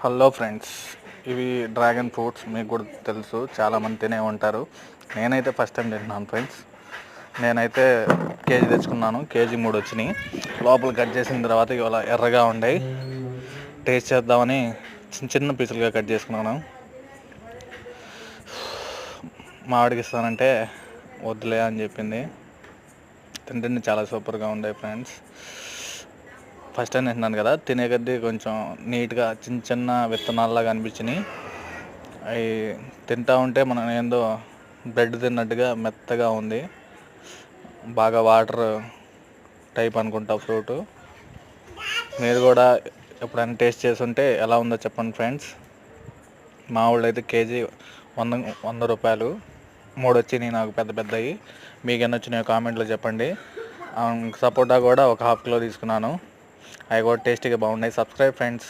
Hello friends, ఇవి dragon fruits. మీకు కూడా తెలుసు, చాలామంది తినే ఉంటారు. నేనైతే ఫస్ట్ టైం తింటున్నాను ఫ్రెండ్స్. నేనైతే కేజీ తెచ్చుకున్నాను. కేజీ 3 వచ్చినాయి. లోపల కట్ చేసిన తర్వాత ఇవాళ ఎర్రగా ఉండేవి. టేస్ట్ చేద్దామని చిన్న చిన్న పీసులుగా కట్ చేసుకున్నాను. మా ఆవిడకి ఇస్తానంటే వద్దులే అని చెప్పింది. తింటే చాలా సూపర్గా ఉండే ఫ్రెండ్స్. ఫస్ట్ టైం తింటున్నాను కదా, తినే కొద్దీ కొంచెం నీట్గా చిన్న చిన్న విత్తనాల్లాగా అనిపించినాయి. అవి తింటూ ఉంటే మనం ఏందో బ్రెడ్ తిన్నట్టుగా మెత్తగా ఉంది. బాగా వాటర్ టైప్ అనుకుంటా ఫ్రూటు. మీరు కూడా ఎప్పుడైనా టేస్ట్ చేసి ఉంటే ఎలా ఉందో చెప్పండి ఫ్రెండ్స్. మా వాళ్ళు అయితే కేజీ 100 రూపాయలు. 3 వచ్చినాయి నాకు పెద్ద పెద్దవి. మీకు ఎన్ని వచ్చినాయో కామెంట్లో చెప్పండి. సపోటా కూడా ఒక ½ కిలో తీసుకున్నాను. అవి కూడా టేస్టీగా బాగున్నాయి. Subscribe friends.